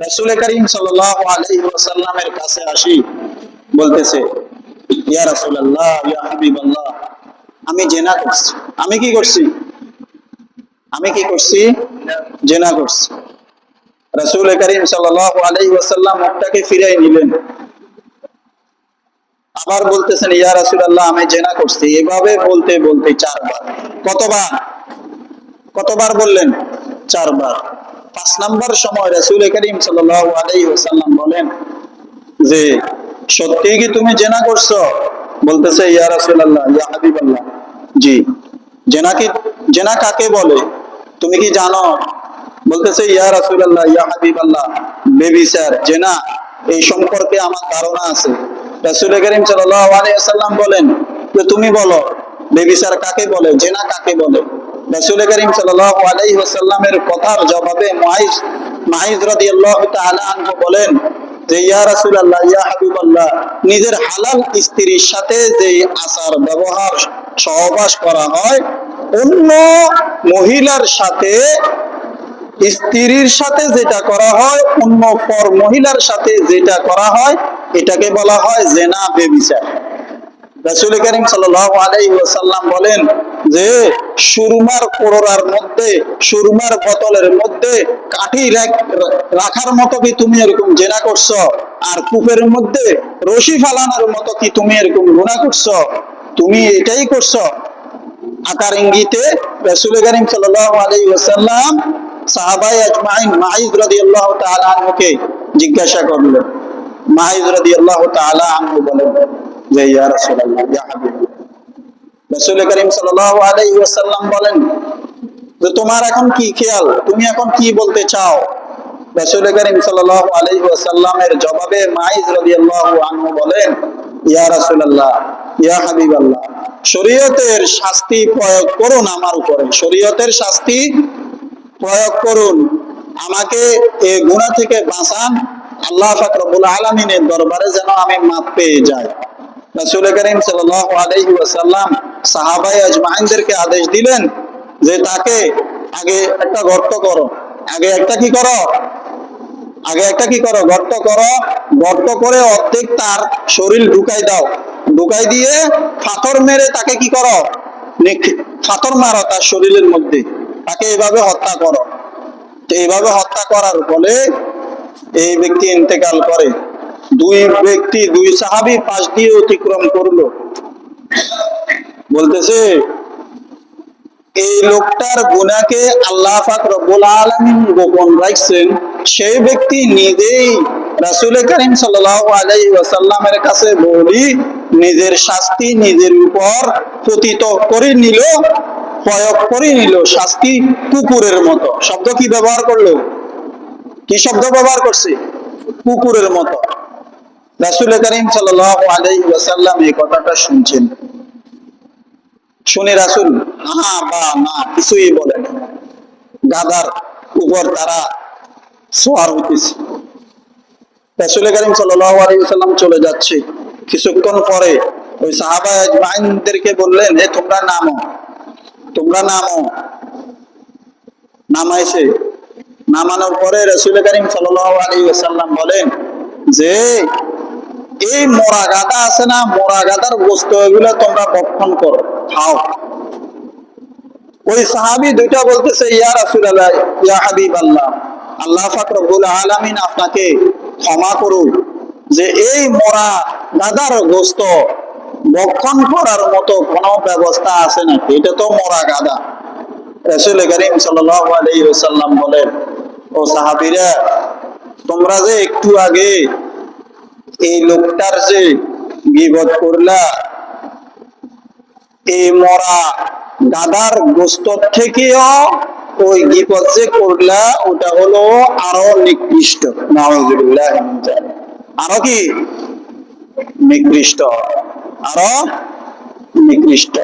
রাসূল করিম সাল্লাল্লাহু আলাইহি ওয়াসাল্লামের কাছে আসি, বলতেছে, ইয়া রাসূলুল্লাহ, ইয়া হাবিবাল্লাহ, আমি জিনা করছি। আমি কি করছি? আমি কি করছি? জিনা করছি। রাসূল করিম সাল্লাল্লাহু আলাইহি ওয়াসাল্লাম মুখটাকে ফিরিয়ে নিলেন, আবার বলতেছেন, ইয়া রাসূলুল্লাহ, আমি জিনা করছি। এভাবে বলতে বলতে চারবার। কতবার? কতবার বললেন? চারবার। 5 নাম্বার সময় রাসূল করিম সাল্লাল্লাহু আলাইহি ওয়াসাল্লাম বলেন যে, সত্যি কি তুমি জিনা করছো? বলতেছে, ইয়া রাসূলুল্লাহ, ইয়া হাবিবাল্লাহ, জি। জিনা কাকে বলে তুমি কি জানো? বলতেছে, ইয়া রাসূলুল্লাহ, ইয়া হাবিবাল্লাহ, বেবিচার, জিনা, এই সম্পর্কে আমার ধারণা আছে। রাসূল করিম সাল্লাল্লাহু আলাইহি ওয়াসাল্লাম বলেন যে, তুমি বলো বেবিচার কাকে বলে, জিনা কাকে বলে? রাসূল করিম সাল্লাল্লাহু আলাইহি ওয়াসাল্লামের কথার জবাবে মুআইজ রাদিয়াল্লাহু তাআলা আনহু বলেন যে, ইয়া রাসূলুল্লাহ, ইয়া হাবিবাল্লাহ, নিজের হালাল স্ত্রীর সাথে যে আচার ব্যবহার সহবাস করা হয়, অন্য মহিলার সাথে, স্ত্রীর সাথে যেটা করা হয়, অন্য পর মহিলার সাথে যেটা করা হয়, এটাকে বলা হয় জিনা, ব্যভিচার। রাসূল করিম সাল্লাল্লাহু আলাইহি ওয়াসাল্লাম বলেন যে, সুরমার কোড়ার মধ্যে, সুরমার বোতলের মধ্যে কাঠি রাখার মতো কি তুমি এরকম জিনা করছো? আর কূপের মধ্যে রশি ফালানোর মতো কি তুমি এরকম গুনাহ করছো? তুমি এটাই করছো? আকার ইঙ্গিতে রাসূল করিম সাল্লাল্লাহু আলাইহি ওয়াসাল্লাম সাহাবায়ে আজমাইন মুআইজ রাদিয়াল্লাহু তাআলা আনহুকে জিজ্ঞাসা করলেন। মুআইজ রাদিয়াল্লাহু তাআলা আনহু বলেন যে, ইয়া রাসূলুল্লাহ, ইয়া হাবিবাল্লাহ, রাসূল করিম সাল্লাল্লাহু আলাইহি ওয়াসাল্লাম বলেন যে, তোমার এখন কি খেয়াল, তুমি এখন কি বলতে চাও? রাসূল করিম সাল্লাল্লাহু আলাইহি ওয়াসাল্লামের জবাবে মুআইজ রাদিয়াল্লাহু আনহু বলেন, ইয়া রাসূলুল্লাহ, ইয়া হাবিবাল্লাহ, শরীয়তের শাস্তি প্রয়োগ করুন আমার উপরে, শরীয়তের শাস্তি প্রয়োগ করুন, আমাকে এই গুনাহ থেকে বাঁচান, আল্লাহ পাক রব্বুল আলামিনের দরবারে যেন আমি মাপ পেয়ে যাই। রাসূল করিম সাল্লাল্লাহু আলাইহি ওয়াসাল্লাম সাহাবায়ে আজমাইনদেরকে আদেশ দিলেন যে, তাকে আগে একটা গর্ত করো, আগে একটা কি করো, আগে একটা কি করো, গর্ত করো, গর্ত করে অর্ধেক তার শরীর ঢুকাই দাও, ঢুকাই দিয়ে পাথর মেরে তাকে কি করো, পাথর মারো তার শরীরের মধ্যে, তাকে এইভাবে হত্যা করো। তো এইভাবে হত্যা করার ফলে এই ব্যক্তি ইন্তেকাল করে। দুই সাহাবী পাশ দিয়ে অতিক্রম করলো, বলতেছে, এই লোকটার গুনাহকে আল্লাহ পাক রব্বুল আলামিন গোপন রাখছেন, সেই ব্যক্তি নিজেই রাসূল করিম সাল্লাল্লাহু আলাইহি ওয়াসাল্লামের কাছে বলি নিজের শাস্তি নিজের উপর পতিত করে নিল, প্রয়োগ করে নিল, শাস্তি কুকুরের মতো। শব্দ কি ব্যবহার করলো? কি শব্দ ব্যবহার করছে? কুকুরের মতো। রাসূল করিম সাল্লাল্লাহু আলাইহি ওয়াসাল্লাম এই কথাটা শুনছেন, শুনে রাসূল হ্যাঁ বা না কিছুই বলেন, গাধার উপর তারা সওয়ার হইতেছে। রাসূল করিম সাল্লাল্লাহু আলাইহি ওয়াসাল্লাম চলে যাচ্ছে। কিছুক্ষণ পরে ওই সাহাবায়ে আজমাইনদেরকে বললেন, হে তোমরা নামো, তোমরা নামো। নামাইছে, নামানোর পরে রাসূল করিম সাল্লাল্লাহু আলাইহি ওয়াসাল্লাম বলেন যে, এই মোরা গাদা আছে না, মোরা গাদার গোশত, এগুলো তোমরা ভক্ষণ করো, খাও। ওই সাহাবী দুইটা বলতেছে, ইয়া রাসূলুল্লাহ, ইয়া হাবিবাল্লাহ, আল্লাহ পাক রব্বুল আলামিন আপনাকে ক্ষমা করুন, যে এই মোরা গাদার গোশত ভক্ষণ করার মতো কোন ব্যবস্থা আছে নাকি? এটা তো মোরা গাদা। রাসূল করিম সাল্লাল্লাহু আলাইহি ওয়াসাল্লাম বলেন, ও সাহাবীরা, তোমরা যে একটু আগে এই লোকটার যে গীবত করলা, এই মরা গাদার গোশত থেকেও ওই গীবত যে করলা, ওটা হলো আরো নিকৃষ্ট। নাউযুবিল্লাহ, আরো কি নিকৃষ্ট, আরো নিকৃষ্ট।